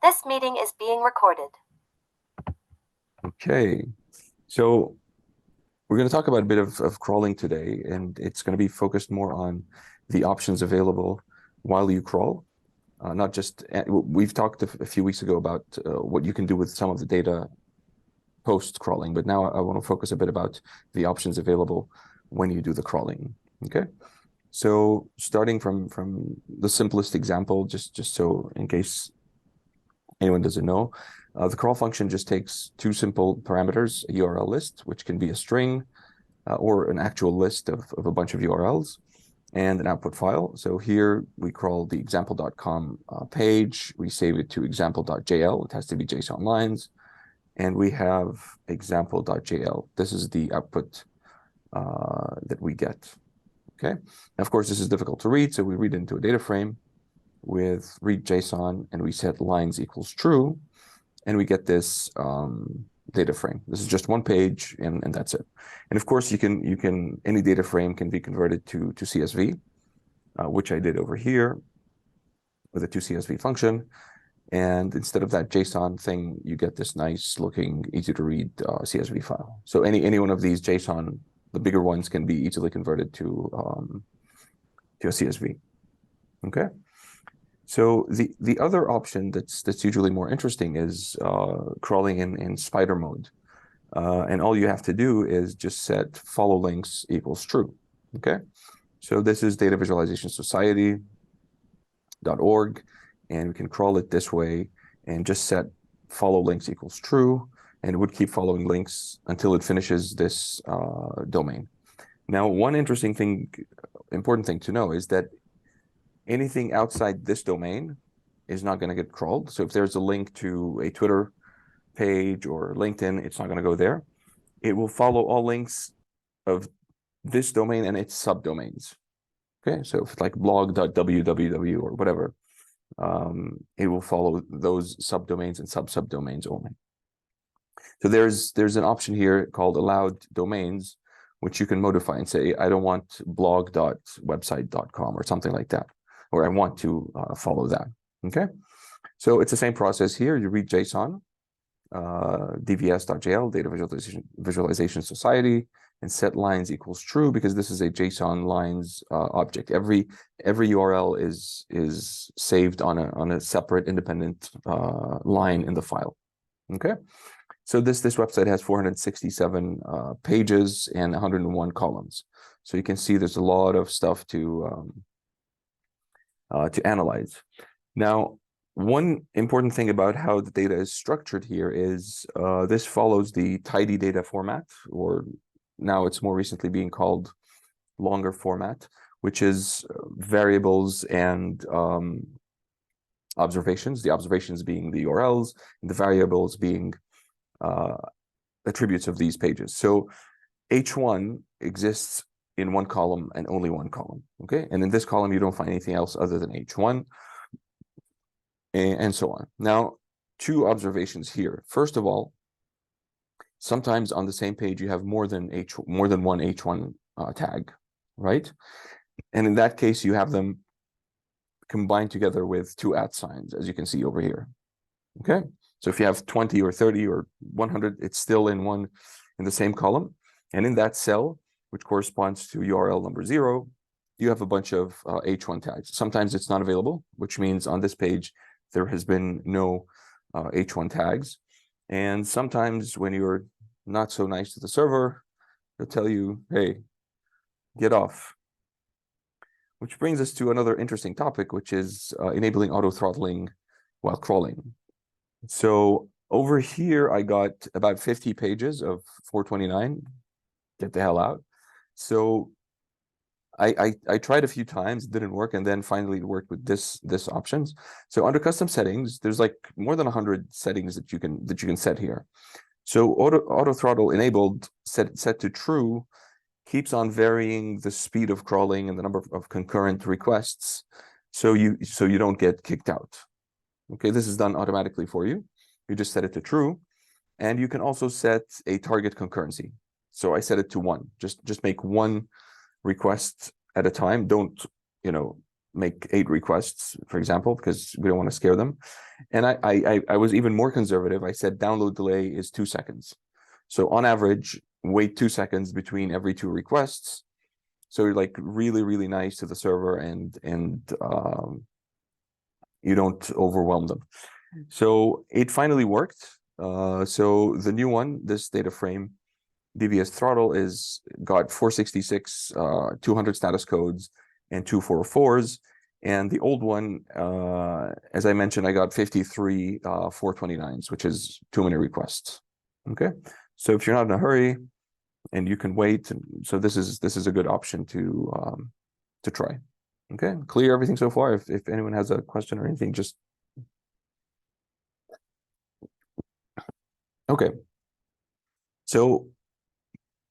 This meeting is being recorded. Okay, so we're going to talk about a bit of crawling today, and it's going to be focused more on the options available while you crawl. Not just, we've talked a few weeks ago about what you can do with some of the data post crawling, but now I want to focus a bit about the options available when you do the crawling. Okay, so starting from the simplest example, just so in case anyone doesn't know, the crawl function just takes two simple parameters, a URL list, which can be a string or an actual list of a bunch of URLs, and an output file. So here we crawl the example.com page, we save it to example.jl, it has to be JSON lines, and we have example.jl. This is the output that we get. Okay, now, of course, this is difficult to read, so we read into a data frame with read JSON, and we set lines equals true, and we get this data frame. This is just one page, and that's it. And of course, you can any data frame can be converted to CSV, which I did over here with a toCSV function. And instead of that JSON thing, you get this nice looking, easy to read CSV file. So any one of these JSON, the bigger ones, can be easily converted to a CSV. Okay. So the other option that's usually more interesting is crawling in spider mode. And all you have to do is just set follow links equals true. Okay. So this is Data Visualization Society.org, and we can crawl it this way and just set follow links equals true, and it would keep following links until it finishes this domain. Now, one important thing to know is that anything outside this domain is not going to get crawled. So if there's a link to a Twitter page or LinkedIn, it's not going to go there. It will follow all links of this domain and its subdomains. Okay, so if it's like blog.www or whatever, it will follow those subdomains and subdomains only. So there's an option here called allowed domains, which you can modify and say, I don't want blog.website.com or something like that, or I want to follow that. Okay, so it's the same process here. You read JSON, dvs.jl, Data Visualization Society, and set lines equals true, because this is a JSON lines object. Every URL is saved on a separate independent line in the file. Okay, so this website has 467 pages and 101 columns. So you can see there's a lot of stuff to analyze. Now, one important thing about how the data is structured here is this follows the tidy data format, or now it's more recently being called longer format, which is variables and observations, the observations being the URLs, and the variables being attributes of these pages. So H1 exists in one column and only one column, okay? And in this column, you don't find anything else other than H1, and so on. Now, two observations here. First of all, sometimes on the same page, you have more than one H1 tag, right? And in that case, you have them combined together with two @ signs, as you can see over here, okay? So if you have 20 or 30 or 100, it's still in the same column. And in that cell, which corresponds to URL number 0, you have a bunch of H1 tags. Sometimes it's not available, which means on this page, there has been no H1 tags. And sometimes when you're not so nice to the server, they'll tell you, hey, get off. Which brings us to another interesting topic, which is enabling auto-throttling while crawling. So over here, I got about 50 pages of 429. Get the hell out. So I tried a few times, it didn't work, and then finally it worked with this options. So under custom settings, there's like more than 100 settings that you can set here. So auto throttle enabled, set to true, keeps on varying the speed of crawling and the number of concurrent requests, so you don't get kicked out. Okay, this is done automatically for you. You just set it to true, and you can also set a target concurrency. So I set it to 1. Just make one request at a time. Don't make 8 requests, for example, because we don't want to scare them. And I was even more conservative. I said download delay is 2 seconds. So on average, wait 2 seconds between every 2 requests. So you're like really, really nice to the server, and you don't overwhelm them. So it finally worked. So the new one, this data frame, DBS throttle, is got 466, 200 status codes, and 2 404s. And the old one, as I mentioned, I got 53 429s, which is too many requests. Okay, so if you're not in a hurry and you can wait, so this is a good option to try. Okay, clear everything so far? If anyone has a question or anything, just okay. So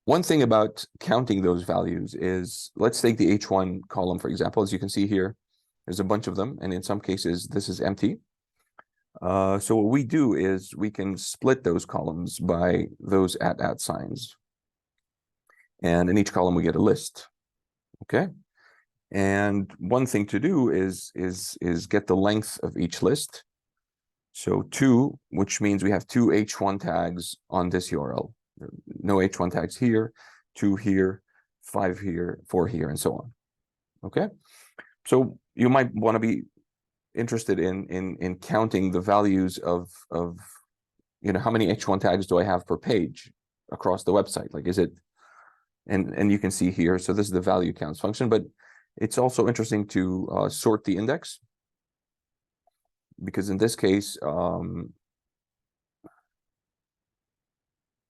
one thing about counting those values is, let's take the H1 column, for example. As you can see here, there's a bunch of them, and in some cases, this is empty. So what we do is we can split those columns by those @ signs. And in each column, we get a list, okay? And one thing to do is get the length of each list. So 2, which means we have 2 H1 tags on this URL. No H1 tags here, 2 here, 5 here, 4 here, and so on. Okay, so you might want to be interested in counting the values of how many H1 tags do I have per page across the website? Like, is it, and you can see here, so this is the value counts function, but it's also interesting to sort the index, because in this case,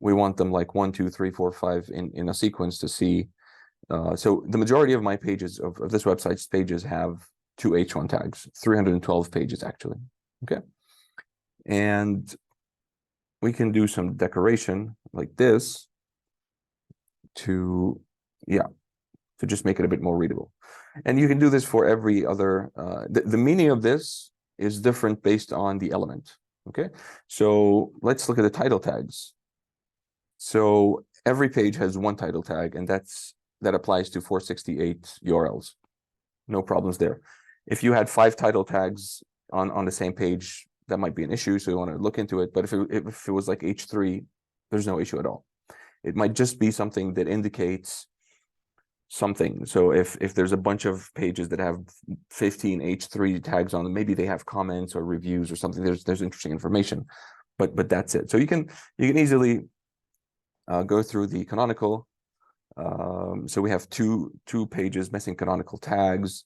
we want them like 1, 2, 3, 4, 5 in a sequence to see. So the majority of my pages of this website's pages have 2 H1 tags, 312 pages actually. Okay, and we can do some decoration like this to just make it a bit more readable. And you can do this for every other. The meaning of this is different based on the element. Okay, so let's look at the title tags. So every page has 1 title tag, and that applies to 468 URLs. No problems there. If you had 5 title tags on the same page, that might be an issue, so you want to look into it. But if it was like H3, there's no issue at all. It might just be something that indicates something. So if there's a bunch of pages that have 15 H3 tags on them, maybe they have comments or reviews or something. There's interesting information, but that's it. So you can easily go through the canonical. So we have two pages missing canonical tags.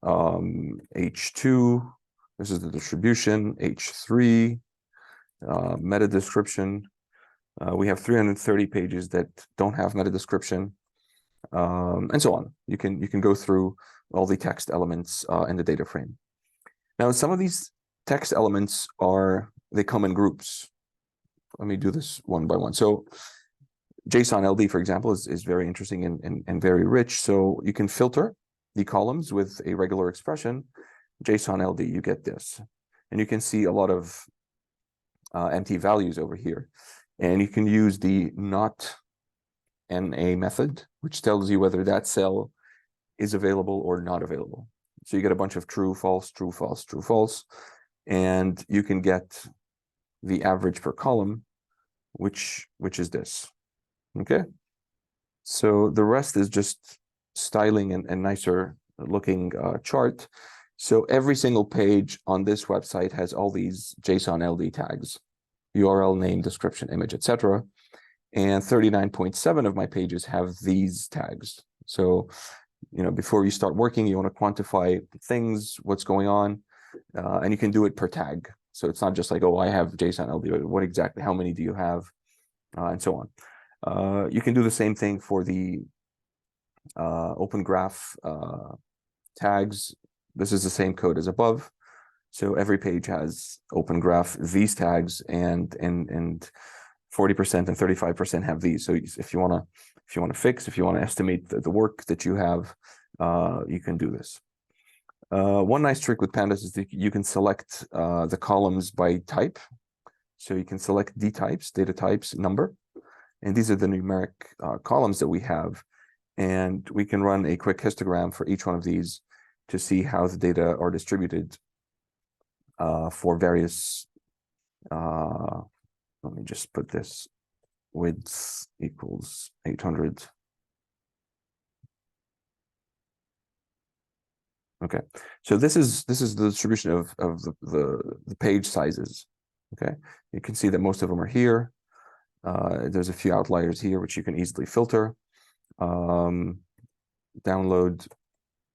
H2, this is the distribution. H3, meta description. We have 330 pages that don't have meta description, and so on. You can go through all the text elements in the data frame. Now, some of these text elements they come in groups. Let me do this one by one. So JSON LD, for example, is very interesting and very rich. So you can filter the columns with a regular expression. JSON LD, you get this. And you can see a lot of empty values over here. And you can use the not NA method, which tells you whether that cell is available or not available. So you get a bunch of true, false, true, false, true, false. And you can get the average per column, which is this. Okay, so the rest is just styling and nicer looking chart. So every single page on this website has all these JSON LD tags, URL, name, description, image, etc. And 39.7 of my pages have these tags. So, before you start working, you want to quantify things, what's going on, and you can do it per tag. So it's not just like, oh, I have JSON LD, what exactly, how many do you have, and so on. You can do the same thing for the Open Graph tags. This is the same code as above. So every page has Open Graph these tags, and 40% and 35% have these. So if you want to estimate the work that you have, you can do this. One nice trick with pandas is that you can select the columns by type. So you can select D types, data types, number. And these are the numeric columns that we have. And we can run a quick histogram for each one of these. to see how the data are distributed for various, let me just put this, width equals 800. Okay, so this is the distribution of the page sizes. Okay, you can see that most of them are here. There's a few outliers here which you can easily filter. Download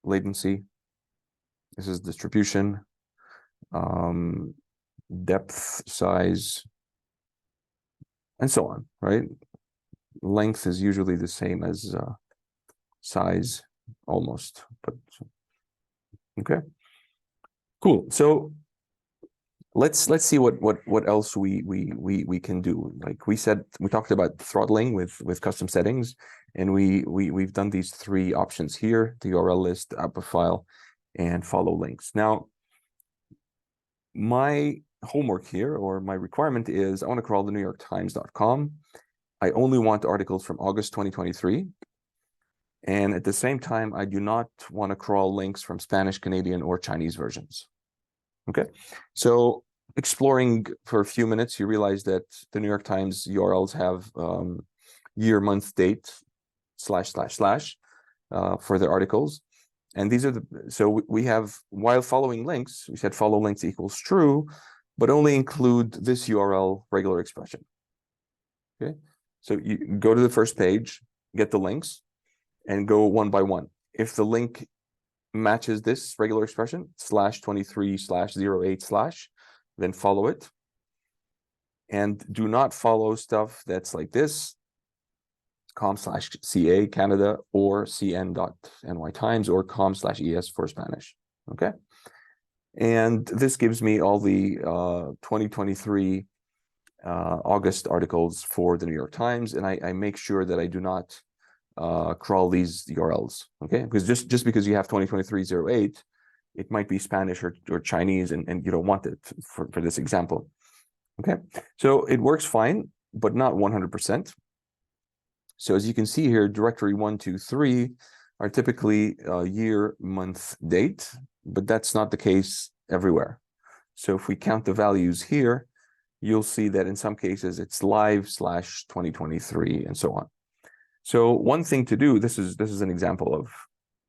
latency. This is distribution. Depth, size, and so on, right? Length is usually the same as size, almost, but okay. Cool. So let's see what else we can do. Like we said, we talked about throttling with custom settings, and we've done these three options here: the URL list, output file, and follow links. Now, my homework here, or my requirement, is I want to crawl the NewYorkTimes.com. I only want articles from August 2023. And at the same time, I do not want to crawl links from Spanish, Canadian, or Chinese versions. Okay, so exploring for a few minutes, you realize that the New York Times URLs have year, month, date, / for their articles. And these are so we have, while following links, we said follow links equals true, but only include this URL regular expression. Okay, so you go to the first page, get the links, and go one by one. If the link matches this regular expression, /23/08/, then follow it. And do not follow stuff that's like this, com/CA Canada or cn.ny Times or com/ES for Spanish. Okay. And this gives me all the 2023 August articles for the New York Times. And I make sure that I do not crawl these URLs, okay? Because just because you have 2023-08, it might be Spanish or Chinese, and you don't want it for this example, okay? So it works fine, but not 100%. So as you can see here, directory 1, 2, 3 are typically year, month, date, but that's not the case everywhere. So if we count the values here, you'll see that in some cases it's live/2023 and so on. So one thing to do, this is an example of,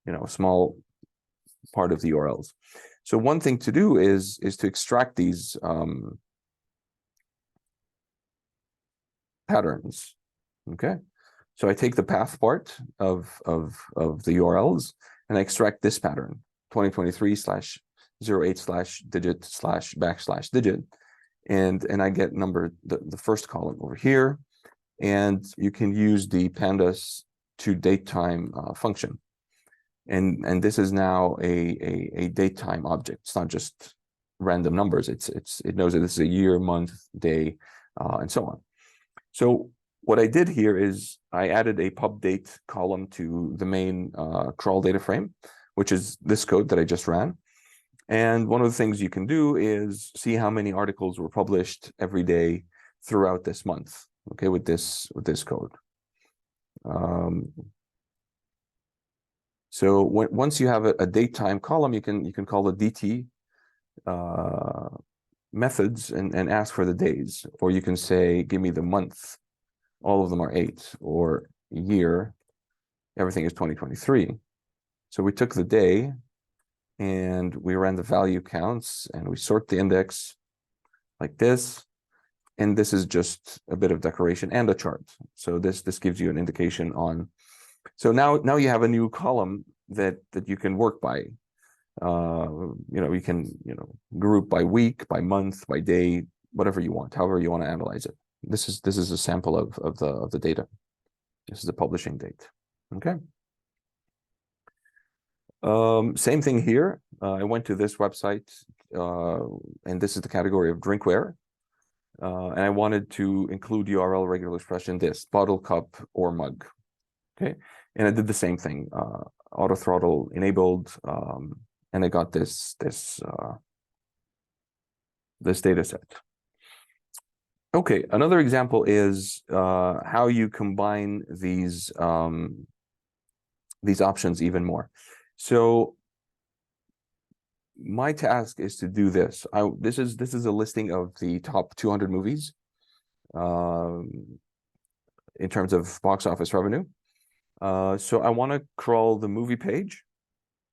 a small part of the URLs. So one thing to do is to extract these patterns. Okay, so I take the path part of the URLs and I extract this pattern, 2023/08/digit//digit, and I get the first column over here. And you can use the pandas to date time function. And this is now a date time object. It's not just random numbers. It knows that this is a year, month, day, and so on. So what I did here is I added a pub date column to the main crawl data frame, which is this code that I just ran. And one of the things you can do is see how many articles were published every day throughout this month. Okay, with this code. So once you have a date time column, you can call the DT methods and ask for the days, or you can say, give me the month. All of them are 8, or year. Everything is 2023. So we took the day and we ran the value counts and we sort the index like this. And this is just a bit of decoration and a chart. So this gives you an indication on. So now you have a new column that you can work by. You can group by week, by month, by day, whatever you want, however you want to analyze it. This is a sample of the data. This is the publishing date. Okay. Same thing here. I went to this website, and this is the category of drinkware. And I wanted to include URL regular expression, this bottle, cup, or mug. Okay, and I did the same thing, auto throttle enabled, and I got this data set. Okay, another example is how you combine these options even more. So my task is to do this. This is a listing of the top 200 movies in terms of box office revenue. So I want to crawl the movie page.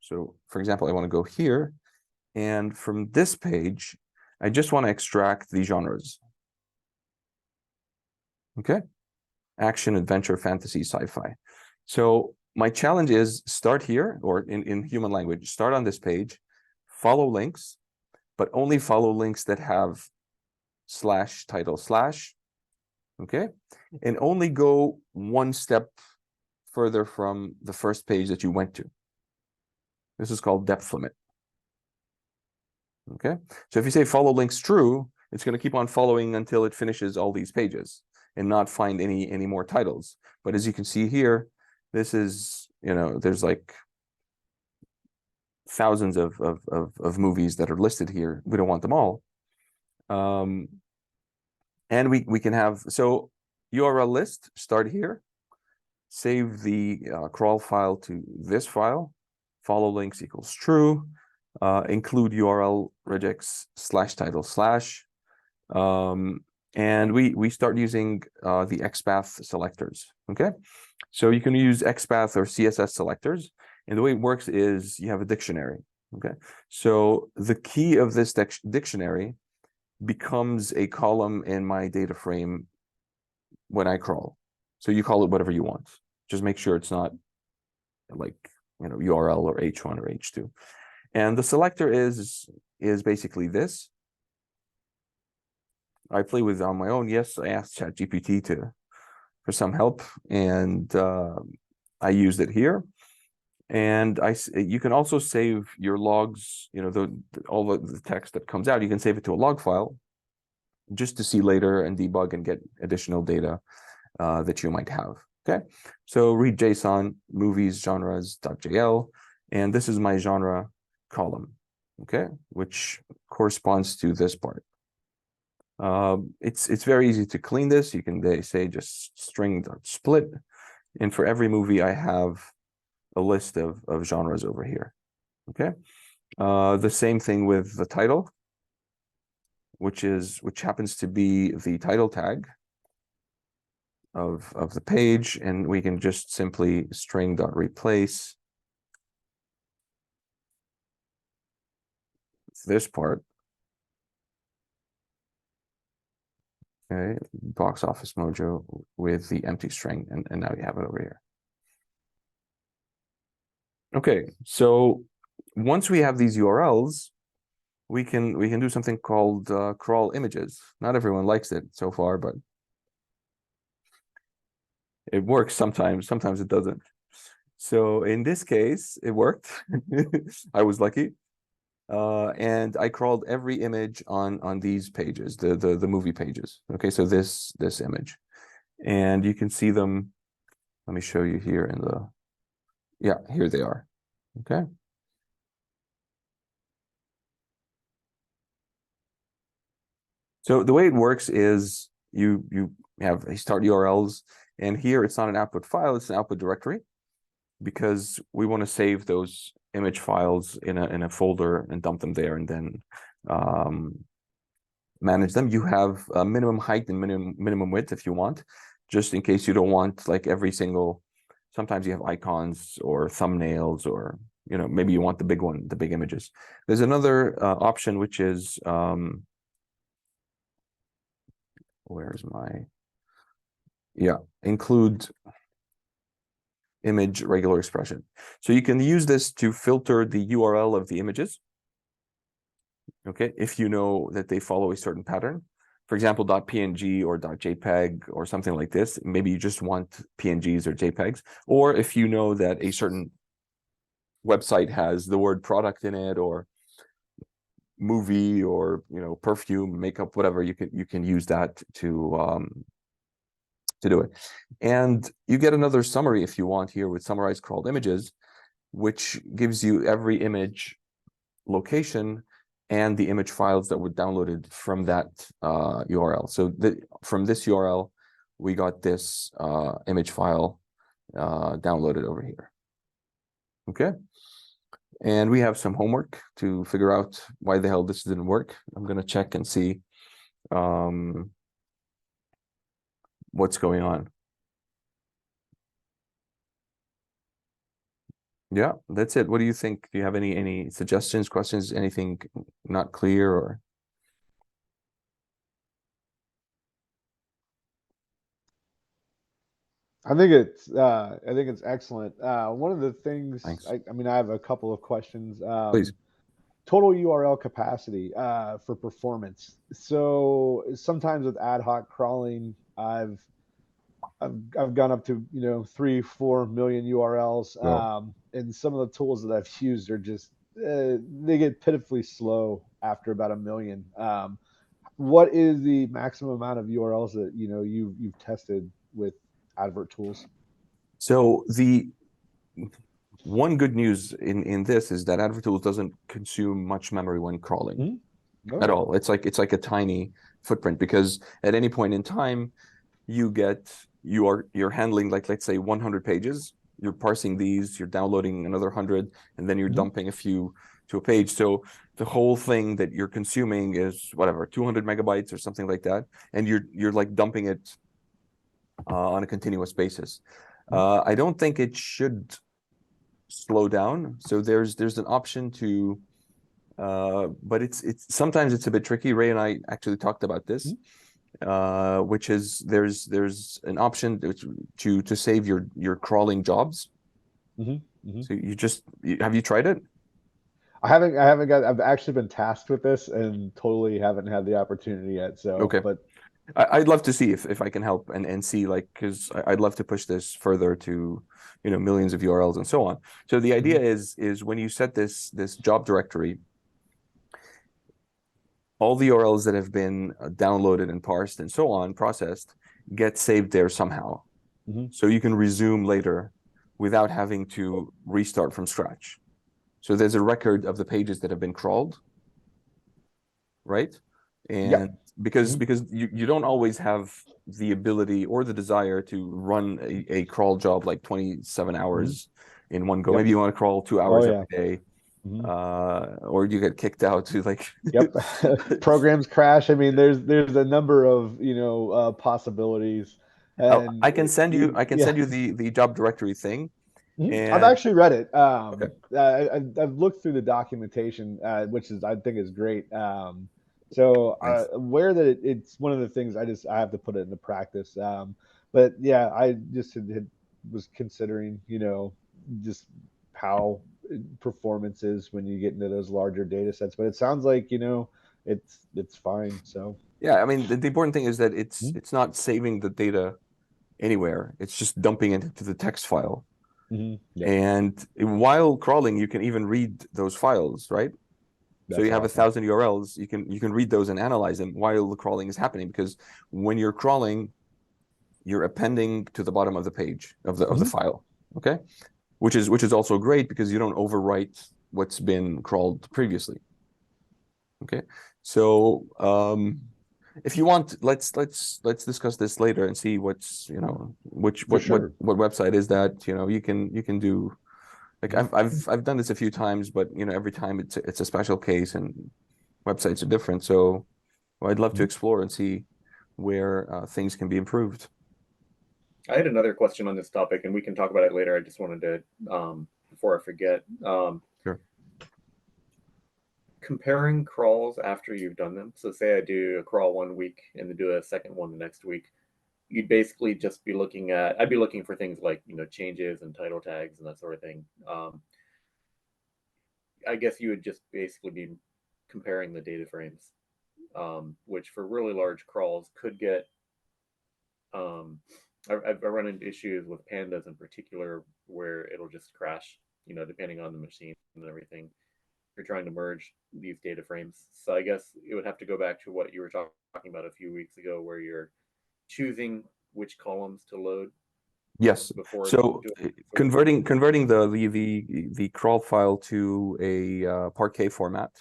So for example, I want to go here, and from this page, I just want to extract the genres. Okay, action, adventure, fantasy, sci-fi. So my challenge is start here, or in human language, start on this page, follow links, but only follow links that have slash title slash, okay? And only go one step further from the first page that you went to. This is called depth limit. Okay, so if you say follow links true, it's going to keep on following until it finishes all these pages and not find any more titles. But as you can see here, this is, there's like thousands of movies that are listed here. We don't want them all. And we can have, so URL list, start here, save the crawl file to this file, follow links equals true, include URL regex slash title slash, and we start using the XPath selectors. Okay, so you can use XPath or CSS selectors, and the way it works is you have a dictionary. Okay, so the key of this dictionary becomes a column in my data frame when I crawl. So you call it whatever you want. Just make sure it's not like URL or H1 or H2. And the selector is basically this. I play with it on my own. Yes, I asked ChatGPT for some help, and I used it here. And you can also save your logs, all the text that comes out, you can save it to a log file just to see later and debug and get additional data that you might have. Okay, so read JSON, movies, genres.jl, and this is my genre column, okay, which corresponds to this part. It's very easy to clean this. You can say just string.split, and for every movie I have a list of genres over here. Okay, the same thing with the title, which happens to be the title tag of the page, and we can just simply string.replace this part. Okay, box office mojo with the empty string, and now you have it over here. Okay, so once we have these URLs, we can do something called crawl images. Not everyone likes it so far, but it works sometimes. Sometimes it doesn't. So in this case, it worked. I was lucky. And I crawled every image on these pages, the movie pages. Okay, so this image, and you can see them. Let me show you here in the, yeah, here they are. Okay. So the way it works is you have start URLs, and here it's not an output file, it's an output directory, because we want to save those image files in a folder and dump them there, and then manage them. You have a minimum height and minimum width if you want, just in case you don't want like every single. Sometimes you have icons or thumbnails, or maybe you want the big one, the big images. There's another option, which is where's my, yeah, include image regular expression. So you can use this to filter the URL of the images. Okay, if you know that they follow a certain pattern, for example, .png or .jpeg or something like this, maybe you just want PNGs or JPEGs, or if you know that a certain website has the word product in it, or movie, or perfume, makeup, whatever, you can use that to do it. And you get another summary if you want here with summarized crawled images, which gives you every image location and the image files that were downloaded from that URL. So from this URL, we got this image file downloaded over here. Okay. And we have some homework to figure out why the hell this didn't work. I'm going to check and see what's going on. Yeah, that's it. What do you think? Do you have any suggestions, questions, anything not clear or? I think it's excellent. One of the things Thanks. I mean, I have a couple of questions. Please. Total URL capacity for performance. So sometimes with ad hoc crawling, I've gone up to 3-4 million URLs, Well, and some of the tools that I've used are just they get pitifully slow after about a million. What is the maximum amount of URLs that you've tested with advert tools? so the one good news in this is that advertools doesn't consume much memory when crawling Mm-hmm. at Okay. all. It's like a tiny footprint because at any point in time you're handling, like, let's say 100 pages, you're parsing these, you're downloading another 100, and then you're Mm-hmm. dumping a few to a page. So the whole thing that you're consuming is whatever 200 megabytes or something like that, and you're like dumping it on a continuous basis. I don't think it should slow down. So there's an option to but it's sometimes it's a bit tricky. Ray and I actually talked about this, which is there's an option to save your crawling jobs. Mm-hmm. Mm-hmm. So have you tried it? I've actually been tasked with this and totally haven't had the opportunity yet. So, Okay. but I'd love to see if I can help and see, like, because I'd love to push this further to millions of URLs and so on. So the idea Mhm. is when you set this job directory, all the URLs that have been downloaded and parsed and so on, processed, get saved there somehow. Mhm. So you can resume later without having to restart from scratch. So there's a record of the pages that have been crawled, right? Yep. And because Mhm. you don't always have the ability or the desire to run a crawl job like 27 Mhm. hours in one go. Yep. Maybe you want to crawl 2 Oh hours every yeah. day, Mhm. or you get kicked out to like Yep. Programs crash. I mean, there's a number of possibilities, and I can yeah. send you the job directory thing. Mhm. I've And actually read it. okay, I've looked through the documentation, which is I think is great. So nice. aware that it's one of the things I have to put it into practice. But yeah, I just was considering, just how performance is when you get into those larger data sets. But it sounds like it's fine. So Yeah, I mean the important thing is that mhm. it's not saving the data anywhere. It's just dumping it into the text file. Mhm. Yep, And while crawling, you can even read those files, right? So that's you have awesome. 1,000 URLs. You can read those and analyze them while the crawling is happening. Because when you're crawling, you're appending to the bottom of the page of the Mhm. file. Okay, which is also great because you don't overwrite what's been crawled previously. Okay, so if you want, let's discuss this later and see what's which For what sure. what website is that you can do. Like Mhm. I've done this a few times, but every time it's a special case and websites are different. So I'd love to Mhm. explore and see where things can be improved. I had another question on this topic, and we can talk about it later. I just wanted to, before I forget, Sure. comparing crawls after you've done them. So, say I do a crawl 1 week and then do a second one the next week. You'd basically just be looking at. I'd be looking for things like changes and title tags and that sort of thing. I guess you would just basically be comparing the data frames, which for really large crawls could get um, I've run into issues with pandas in particular where it'll just crash, depending on the machine and everything. You're trying to merge these data frames. So I guess it would have to go back to what you were talking about a few weeks ago, where you're choosing which columns to load Yes. before So doing switching. converting the crawl file to a Parquet format,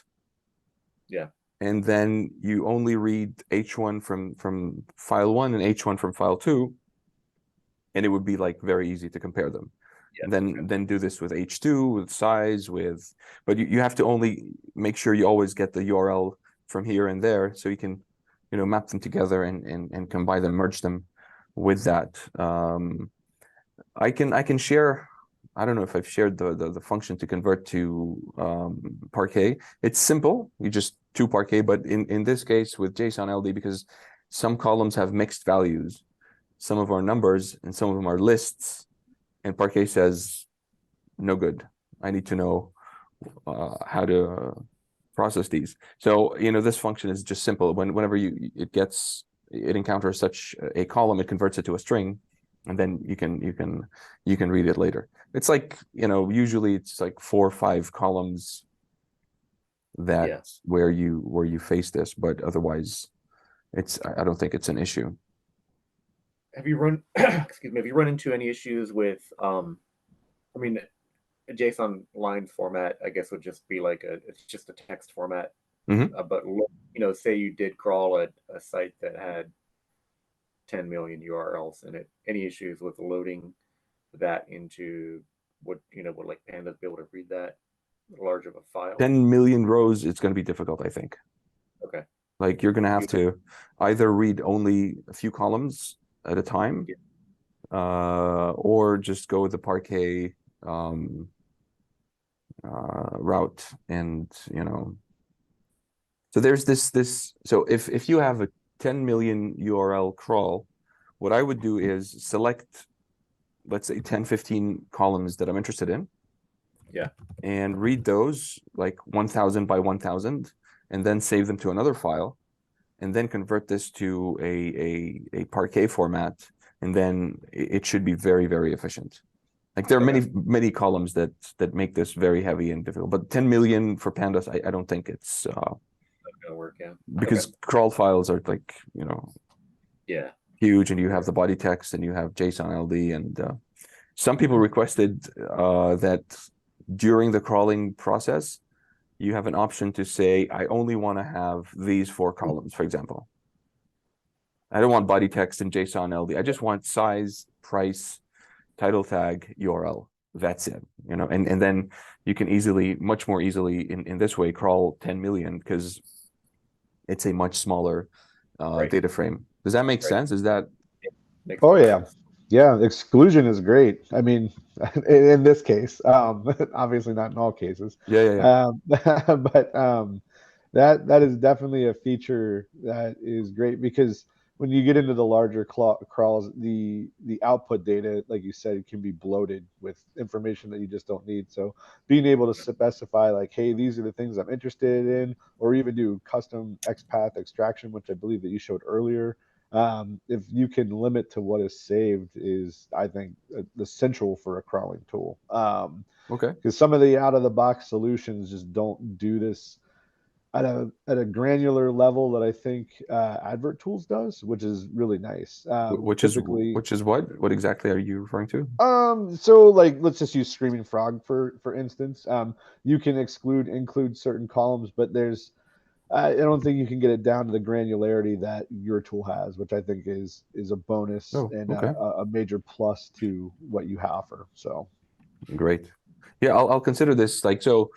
Yeah. and then you only read H1 from file one and H1 from file two, and it would be like very easy to compare them. Yeah. Then do this with H2, with size, with, but you have to only make sure you always get the URL from here and there, so you can, map them together and combine them, merge them with that. I can share. I don't know if I've shared the function to convert to Parquet. It's simple. You just to Parquet, but in this case with JSON LD, because some columns have mixed values, some of our numbers and some of them are lists, and Parquet says no good. I need to know how to process these. So this function is just simple. Whenever it encounters such a column, it converts it to a string, and then you can read it later. It's like, usually it's like 4 or 5 columns that where you face this, but otherwise I don't think it's an issue. Have you run excuse me, have you run into any issues with I mean, a JSON line format, I guess, would just be like it's just a text format. But say you did crawl a site that had 10 million URLs in it. Any issues with loading that into would like pandas be able to read that large of a file? 10 million rows, it's going to be difficult, I think. Okay. Like you're going to have to either read only a few columns at a time, or just go with the Parquet route, and so there's this. So if you have a 10 million URL crawl, what I would do is select, let's say 10-15 columns that I'm interested in, and read those like 1000 by 1000, and then save them to another file, and then convert this to a Parquet format, and then it should be very, very efficient. Like there are many columns that make this very heavy and difficult, but 10 million for pandas, I don't think it's gonna work. Because crawl files are like huge, and you have the body text and you have JSON LD, and some people requested that during the crawling process you have an option to say, I only want to have these 4 columns, for example. I don't want body text and JSON LD. I just want size, price, title tag, URL. That's it. And then you can much more easily in this way crawl 10 million, because it's a much smaller data frame. Does that make sense? Is that? Yeah, exclusion is great. I mean, in this case, obviously not in all cases. But that is definitely a feature that is great, because when you get into the larger crawls, the output data, like you said, can be bloated with information that you just don't need. So being able to specify like, hey, these are the things I'm interested in, or even do custom XPath extraction, which I believe that you showed earlier. If you can limit to what is saved, is, I think, essential for a crawling tool. Because some of the out-of-the-box solutions just don't do this at a granular level that I think advertools does, which is really nice. Which is what exactly are you referring to? So like, let's just use Screaming Frog for instance. You can include certain columns, but I don't think you can get it down to the granularity that your tool has, which I think is a bonus and a major plus to what you offer. So great. Yeah, I'll consider this. Like, so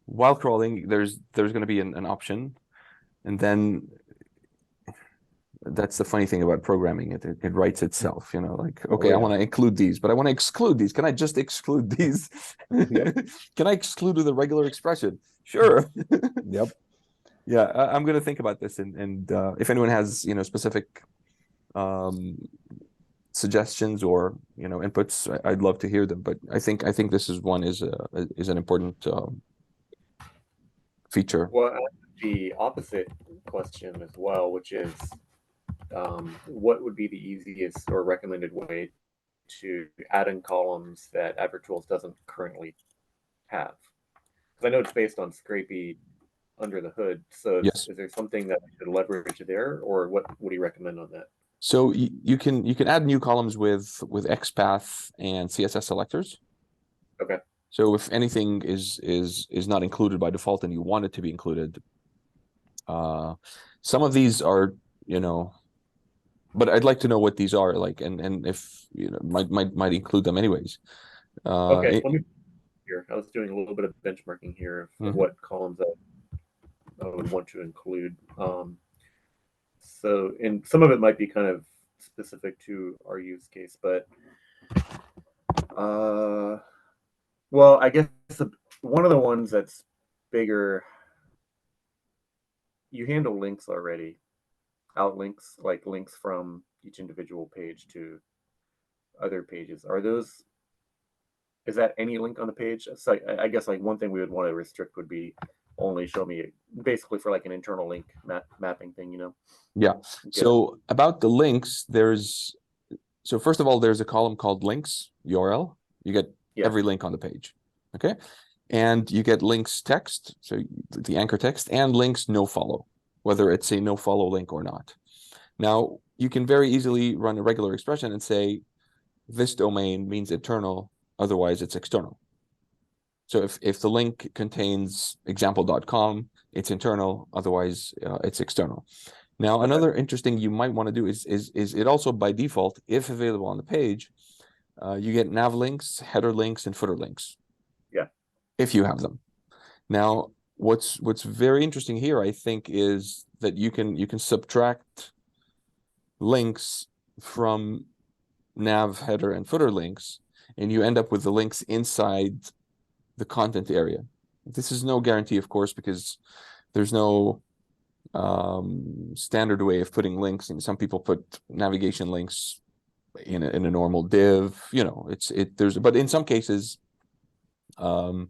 while crawling, there's going to be an option, and then that's the funny thing about programming. It writes itself, like, okay, I want to include these, but I want to exclude these. Can I just exclude these? Can I exclude with a regular expression? Sure. Yeah, I'm going to think about this, and if anyone has specific suggestions or inputs, I'd love to hear them. But I think this is an important feature. Well, the opposite question as well, which is, what would be the easiest or recommended way to add in columns that advertools doesn't currently have? Because I know it's based on Scrapy under the hood. So is there something that we should leverage there, or what would you recommend on that? So you can add new columns with XPath and CSS selectors. Okay. So if anything is not included by default and you want it to be included, some of these are, but I'd like to know what these are like, and if might include them anyways. Okay, it- let me here. I was doing a little bit of benchmarking here of Mhm. what columns I would want to include. So, and some of it might be kind of specific to our use case, but well, I guess one of the ones that's bigger, you handle links already, outlinks, like links from each individual page to other pages. Are those, is that any link on the page? So I guess like one thing we would want to restrict would be only show me basically for like an internal link mapping thing, you know? Yeah. Get So about the links, so first of all, there's a column called links URL. You get Yeah. every link on the page. Okay. And you get links text, so the anchor text, and links no follow, whether it's a no follow link or not. Now, you can very easily run a regular expression and say this domain means internal, otherwise it's external. So if the link contains example.com, it's internal, otherwise it's external. Now, Okay. another interesting you might want to do is it also by default, if available on the page, you get nav links, header links, and footer links. Yeah. If you have them. Now, what's very interesting here, I think, is that you can subtract links from nav, header, and footer links, and you end up with the links inside the content area. This is no guarantee, of course, because there's no standard way of putting links. And some people put navigation links in a normal div. You know, there's, but in some cases, you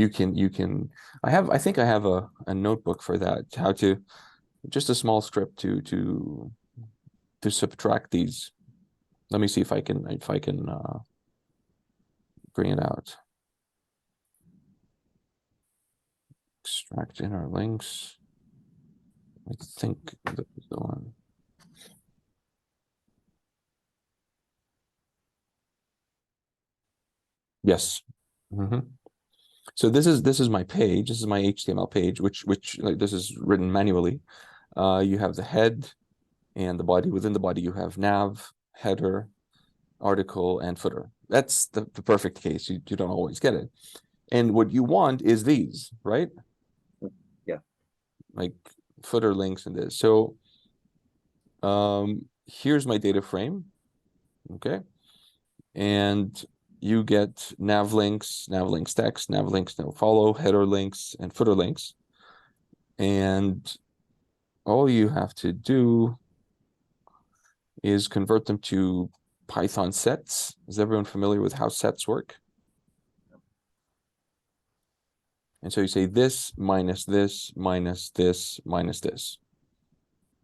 can. I think I have a notebook for that. How to, just a small script to subtract these. Let me see if I can bring it out. Extract inner links. I think that is the one. Yes. So this is my page. This is my HTML page, which like this is written manually. You have the head and the body. Within the body, you have nav, header, article, and footer. That's the perfect case. You don't always get it. And what you want is these, right? Yeah. Like footer links and this. So here's my data frame. Okay. And you get nav links text, nav links no follow, header links, and footer links. And all you have to do is convert them to Python sets. Is everyone familiar with how sets work? And so you say this minus this minus this minus this.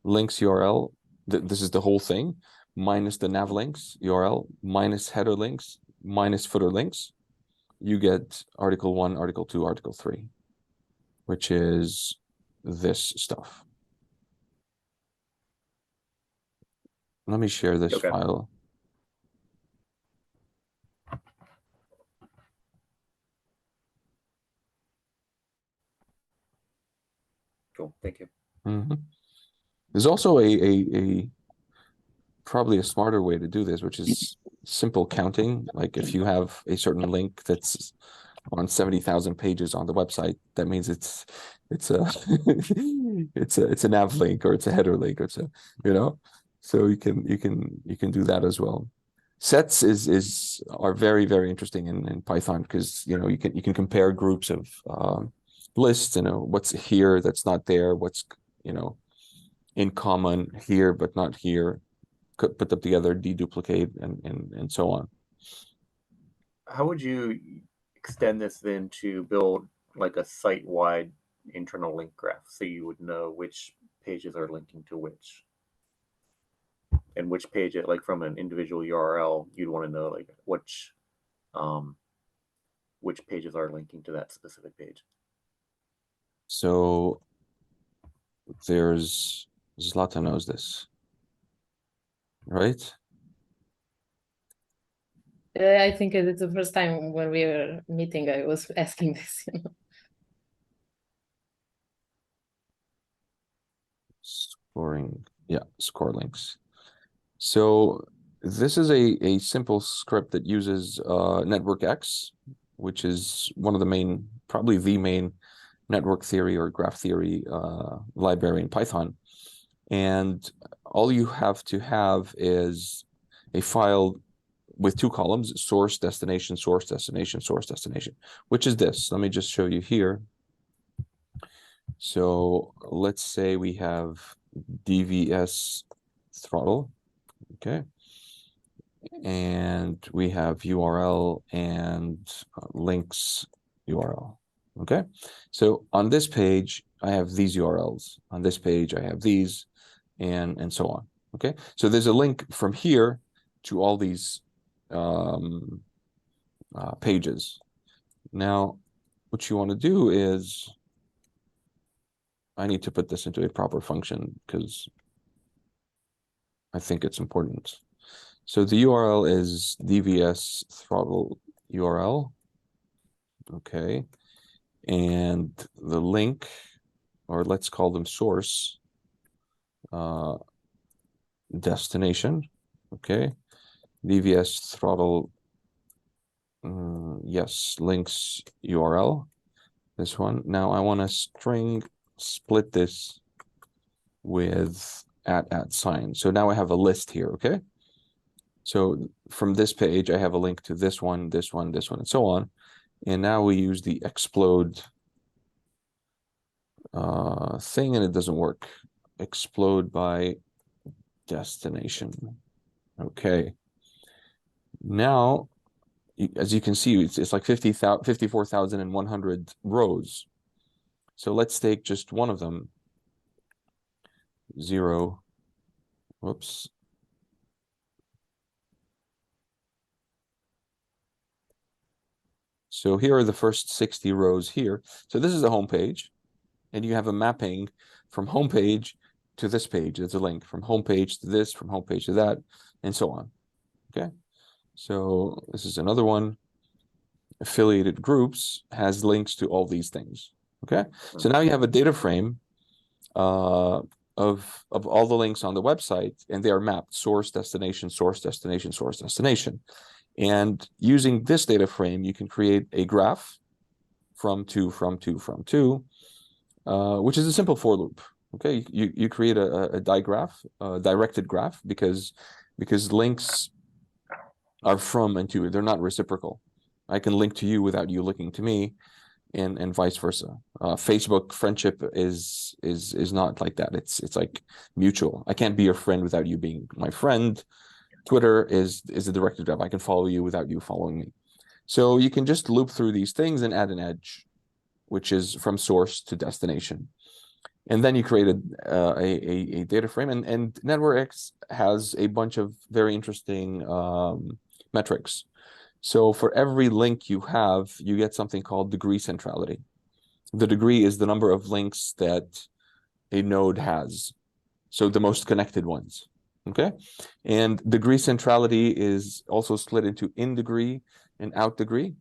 Links URL, this is the whole thing, minus the nav links URL, minus header links, minus footer links. You get article 1, article 2, article 3, which is this stuff. Let me share this Okay. file. Cool. Thank you. There's also a probably a smarter way to do this, which is simple counting. Like if you have a certain link that's on 70,000 pages on the website, that means it's a it's a nav link, or it's a header link, or it's a, you know, so you can do that as well. Sets are very, very interesting in Python, because you can compare groups of lists, what's here that's not there, what's in common here but not here, put them together, deduplicate, and so on. How would you extend this then to build like a site-wide internal link graph, so you would know which pages are linking to which, and which page, like from an individual URL, you'd want to know like which pages are linking to that specific page? So Zlatan knows this, right? I think it's the first time when we were meeting, I was asking this. Scoring, yeah, score links. So this is a simple script that uses network X, which is one of the main, probably the main network theory or graph theory library in Python. And all you have to have is a file with two columns, source, destination, source, destination, source, destination, which is this. Let me just show you here. So let's say we have DVS throttle, okay? And we have URL and links URL, okay? So on this page, I have these URLs. On this page, I have these, and so on, okay? So there's a link from here to all these pages. Now, what you want to do is, I need to put this into a proper function because I think it's important. So the URL is DVS throttle URL, okay? And the link, or let's call them source, destination, okay? DVS throttle, yes, links URL, this one. Now I want to string split this with @ sign. So now I have a list here, okay? So from this page, I have a link to this one, this one, this one, and so on. And now we use the explode thing, and it doesn't work. Explode by destination. Okay. Now, as you can see, it's like 54,100 rows. So let's take just one of them. 0. Whoops. So here are the first 60 rows here. So this is the home page, and you have a mapping from home page to this page. There's a link from home page to this, from home page to that, and so on. Okay. So this is another one. Affiliated groups has links to all these things. Okay. So now you have a data frame of all the links on the website, and they are mapped: source, destination, source, destination, source, destination. And using this data frame, you can create a graph from to, which is a simple for loop. Okay, you create a digraph, a directed graph, because links are from and to. They're not reciprocal. I can link to you without you linking to me, and vice versa. Facebook friendship is not like that. It's like mutual. I can't be your friend without you being my friend. Twitter is a directed graph. I can follow you without you following me. So you can just loop through these things and add an edge, which is from source to destination. And then you created a data frame, and NetworkX has a bunch of very interesting metrics. So for every link you have, you get something called degree centrality. The degree is the number of links that a node has. So the most connected ones. Okay. And degree centrality is also split into in degree and out degree,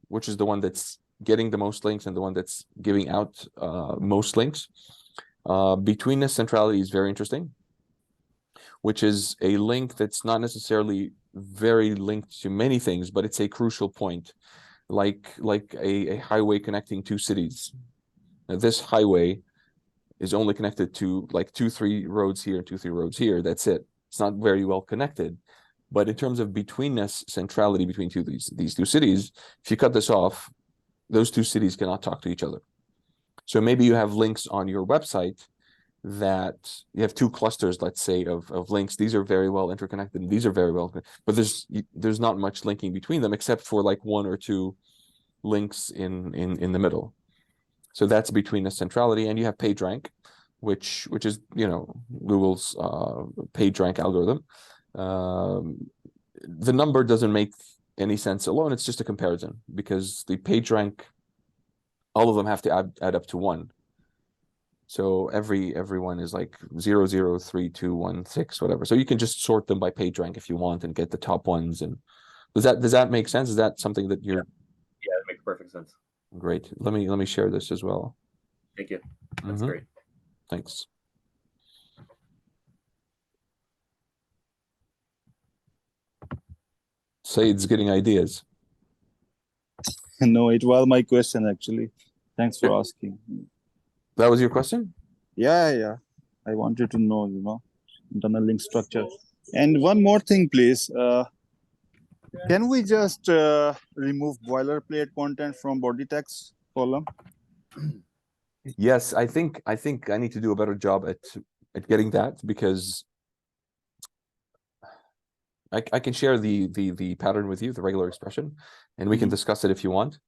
which is the one that's getting the most links and the one that's giving out most links. Betweenness centrality is very interesting, which is a link that's not necessarily very linked to many things, but it's a crucial point, like a highway connecting two cities. Now, this highway is only connected to like 2-3 roads here, 2-3 roads here. That's it. It's not very well connected. But in terms of betweenness centrality between these two cities, if you cut this off, those two cities cannot talk to each other. So maybe you have links on your website that you have two clusters, let's say, of links. These are very well interconnected, and these are very well, but there's not much linking between them except for like 1 or 2 links in the middle. So that's betweenness centrality. And you have PageRank, which is, you know, Google's PageRank algorithm. The number doesn't make any sense alone. It's just a comparison, because the PageRank, all of them have to add up to 1. So everyone is like 0, 0, 3, 2, 1, 6, whatever. So you can just sort them by PageRank if you want and get the top ones. And does that make sense? Is that something that you're? Yeah, it makes perfect sense. Great. Let me share this as well. Thank you. That's great. Thanks. Said's getting ideas. No, it was my question actually. Thanks for asking. That was your question? Yeah. I wanted to know, internal link structure. And one more thing, please. Can we just remove boilerplate content from body text column? Yes, I think I need to do a better job at getting that, because I can share the pattern with you, the regular expression, and we can discuss it if you want.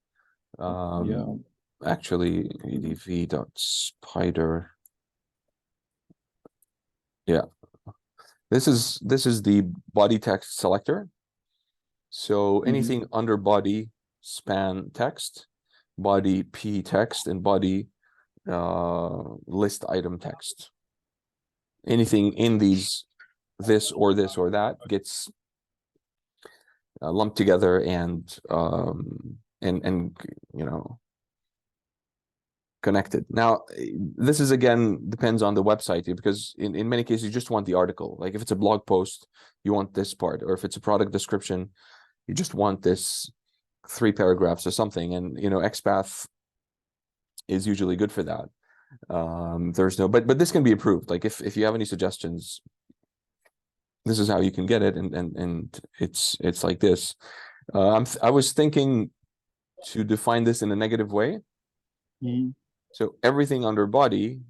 Yeah. Actually, adv.spider. Yeah. This is the body text selector. So anything under body span text, body p text, and body list item text. Anything in these, this or that, gets lumped together and connected. Now, this is again depends on the website, because in many cases you just want the article. Like if it's a blog post, you want this part, or if it's a product description, you just want this 3 paragraphs or something. And XPath is usually good for that. There's no, but this can be improved. Like if you have any suggestions, this is how you can get it, and it's like this. I was thinking to define this in a negative way. So everything under body,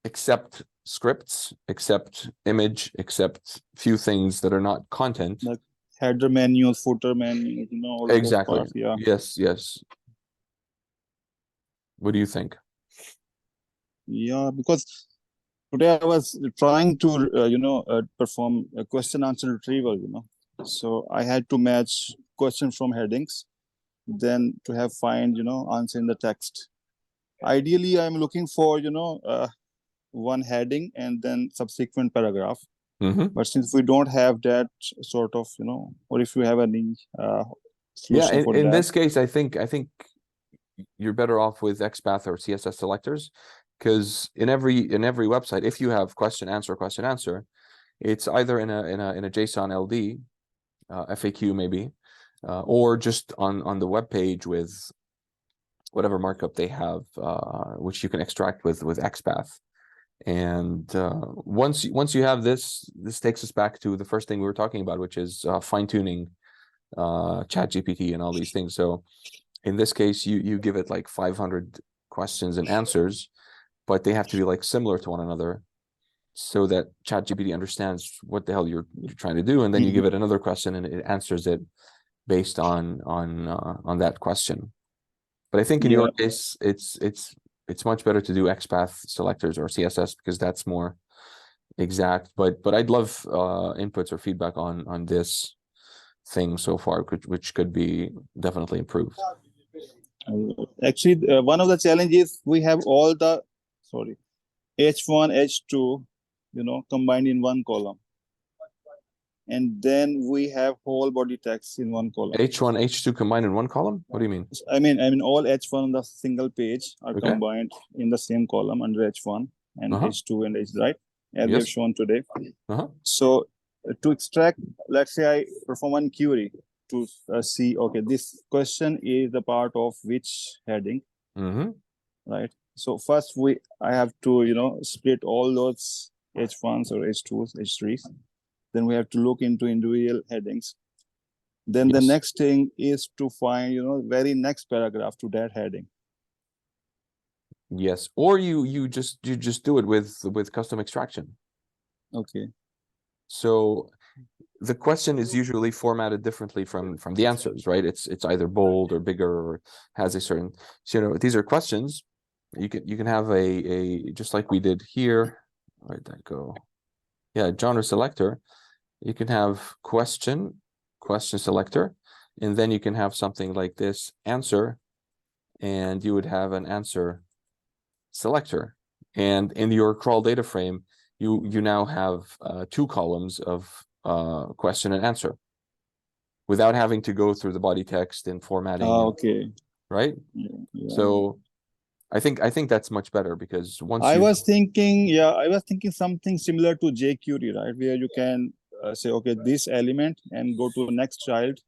except scripts, except image, except few things that are not content. Like header menus, footer menus, all those Exactly. parts, yeah. Yes. What do you think? Yeah, because today I was trying to, perform a question answer retrieval, So I had to match question from headings, then to find, answer in the text. Ideally, I'm looking for, one heading and then subsequent paragraph. But since we don't have that sort of, or if you have any solution for in that. this case, I think you're better off with XPath or CSS selectors, because in every website, if you have question answer, it's either in a JSON LD, FAQ maybe, or just on the web page with whatever markup they have, which you can extract with XPath. And once you have this takes us back to the first thing we were talking about, which is fine-tuning ChatGPT and all these things. So in this case, you give it like 500 questions and answers, but they have to be like similar to one another, so that ChatGPT understands what the hell you're trying to do, and then you give it another question and it answers it based on that question. But I think in your case, it's much better to do XPath selectors or CSS, because that's more exact. But I'd love inputs or feedback on this thing so far, which could be definitely improved. Actually, one of the challenges, we have all the H1, H2, combined in one column, and then we have whole body text in one column. H1, H2 combined in one column? What do you mean? I mean all H1 on the single page are combined in the same column under H1 and H2 and H, right? As we have shown today. So to extract, let's say I perform one query to see, okay, this question is the part of which heading, right? So first I have to, split all those H1s or H2s, H3s. Then we have to look into individual headings. Then the next thing is to find, very next paragraph to that heading. Yes, or you just do it with custom extraction. Okay. So the question is usually formatted differently from the answers, right? It's either bold or bigger, or has a certain. So these are questions. You can have a just like we did here. Where'd that go? Yeah, genre selector. You can have question selector, and then you can have something like this, answer, and you would have an answer selector. And in your crawl data frame, you now have 2 columns of question and answer, without having to go through the body text and formatting. Okay. Right? Yeah. So I think that's much better, because once I was thinking something similar to jQuery, right? Where you can say, okay, this element, and go to the next child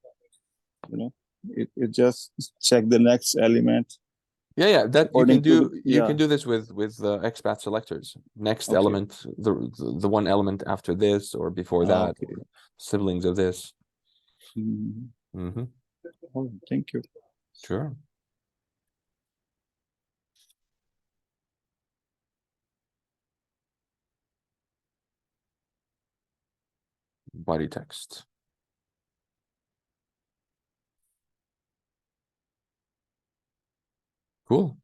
you know, it just check the next element. Yeah, that you According can do. to the- You yeah. can do this with XPath selectors. Next Okay. element, the one element after this or before that, Okay. siblings of this. Mhm. Mm-hmm. Oh, thank you. Sure. Body text. Cool.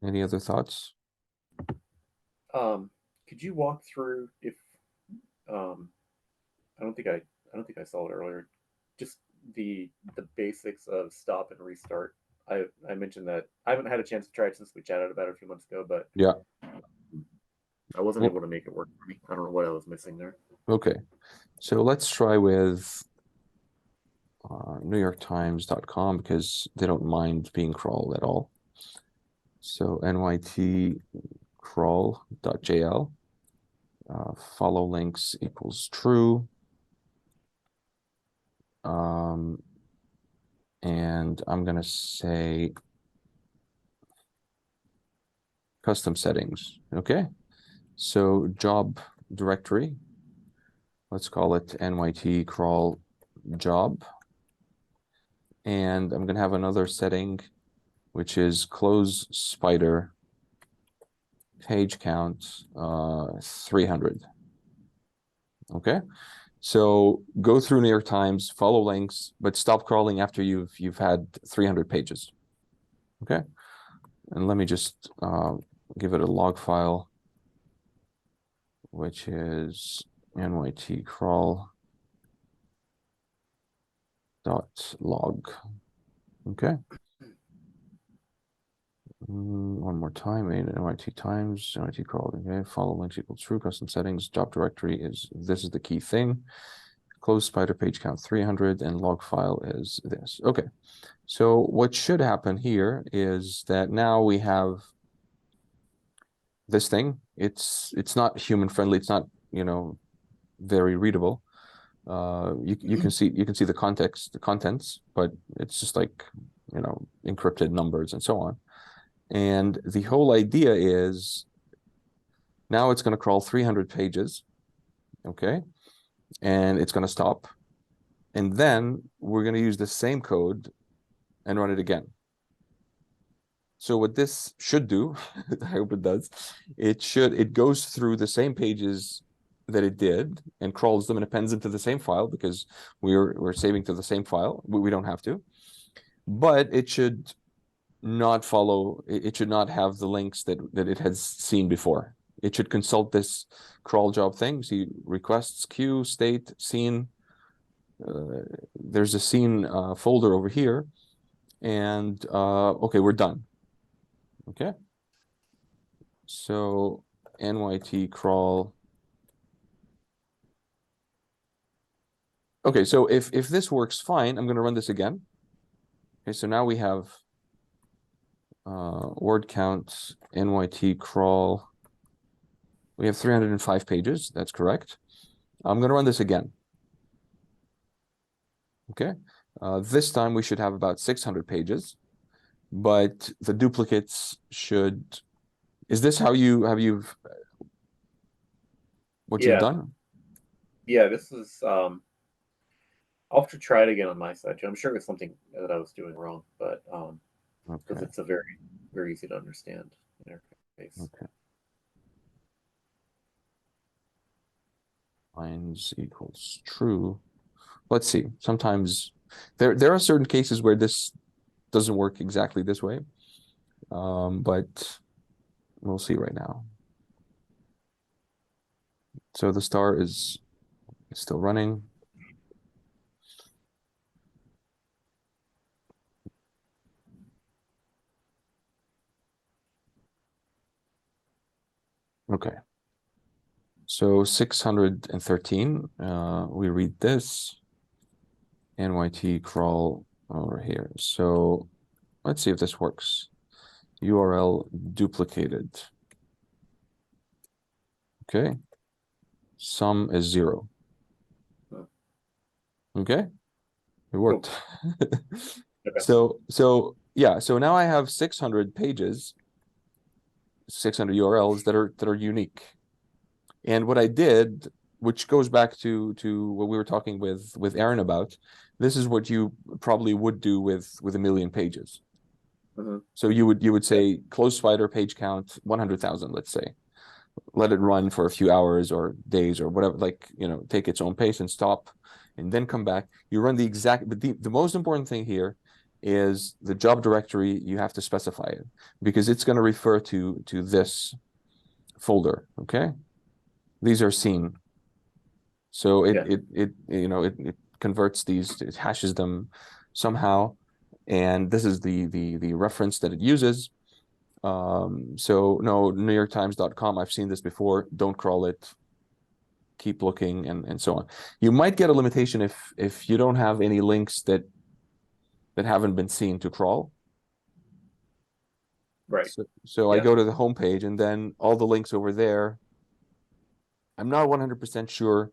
Any other thoughts? Could you walk through if I don't think I saw it earlier. Just the basics of stop and restart. I mentioned that I haven't had a chance to try it since we chatted about it a few months ago, but Yeah. I wasn't able to make it work for me. I don't know what I was missing there. Okay. So let's try with NewYorkTimes.com because they don't mind being crawled at all. So NYT crawl.jl, follow links equals true. And I'm going to say custom settings. Okay. So job directory, let's call it NYT crawl job. And I'm going to have another setting, which is close spider page count 300. Okay. So go through New York Times, follow links, but stop crawling after you've had 300 pages. Okay. And let me just give it a log file, which is NYT crawl .log. Okay. One more time, NYT Times, NYT crawl. Okay. Follow links equals true. Custom settings. Job directory is this is the key thing. Close spider page count 300 and log file is this. Okay. So what should happen here is that now we have this thing. It's not human friendly. It's not, you know, very readable. You can see the context, the contents, but it's just like, you know, encrypted numbers and so on. And the whole idea is now it's going to crawl 300 pages, okay, and it's going to stop, and then we're going to use the same code and run it again. So what this should do, I hope it does, it goes through the same pages that it did and crawls them and appends them to the same file because we're saving to the same file. We don't have to, but it should not follow. It should not have the links that it has seen before. It should consult this crawl job thing. See requests, queue, state, scene. There's a scene folder over here, and okay, we're done. Okay. So NYT crawl. Okay, so if this works fine, I'm going to run this again. Okay, so now we have word count NYT crawl. We have 305 pages. That's correct. I'm going to run this again. Okay. This time we should have about 600 pages, but the duplicates should. Is this how you've you've done? Yeah, this is I'll have to try it again on my side too. I'm sure it's something that I was doing wrong, but because it's a very, very easy to understand interface. Okay. Lines equals true. Let's see. Sometimes there are certain cases where this doesn't work exactly this way, but we'll see right now. So the star is still running. Okay. So 613, we read this, NYT crawl over here. So let's see if this works. URL duplicated. Okay. Sum is 0. Okay, it worked. Okay. So yeah, so now I have 600 pages, 600 URLs that are unique. And what I did, which goes back to what we were talking with Aaron about, this is what you probably would do with a million pages. So you would say close spider page count 100,000, let's say. Let it run for a few hours or days or whatever, like, take its own pace and stop, and then come back. You run the exact, but the most important thing here is the job directory. You have to specify it because it's going to refer to this folder. Okay, these are seen. So it converts these, it hashes them somehow, and this is the reference that it uses. So no, NewYorkTimes.com, I've seen this before. Don't crawl it. Keep looking, and so on. You might get a limitation if you don't have any links that haven't been seen to crawl. Right. So I go to the home page, and then all the links over there, I'm not 100% sure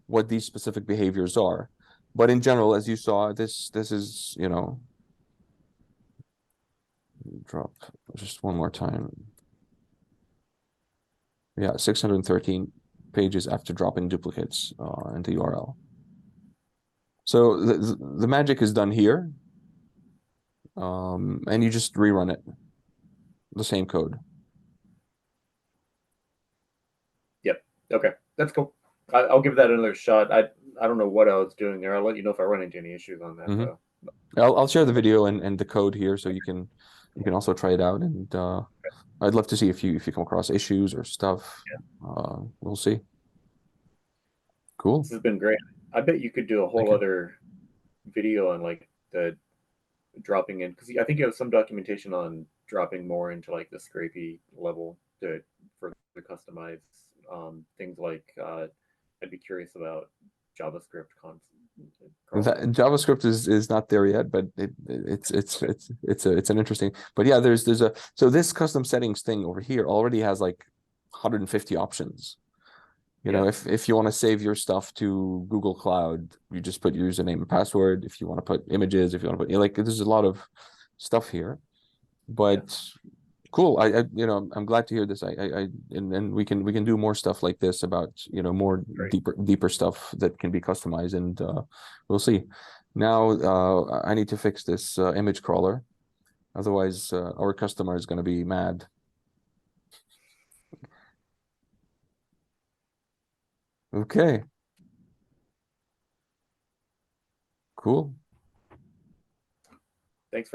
what these specific behaviors are, but in general, as you saw, this is, drop just one more time. Yeah, 613 pages after dropping duplicates into URL. So the magic is done here, and you just rerun it, the same code. Yep. Okay, that's cool. I'll give that another shot. I don't know what I was doing there. I'll let you know if I run into any issues on that. Though. I'll share the video and the code here, so you can also try it out, and I'd love to see if you come across issues or stuff. We'll see. Cool. This has been great. I bet you could do a whole other video on like the dropping in, because I think you have some documentation on dropping more into like the Scrapy level to further customize things like I'd be curious about JavaScript JavaScript is not there yet, but it's an interesting. But yeah, there's a, so this custom settings thing over here already has like 150 options. If you want to save your stuff to Google Cloud, you just put your username and password. If you want to put images, if you want to put, like, there's a lot of stuff here. But cool. I'm glad to hear this. And we can do more stuff like this about, more deeper stuff that can be customized, and we'll see. Now I need to fix this image crawler. Otherwise, our customer is going to be mad. Okay. Cool.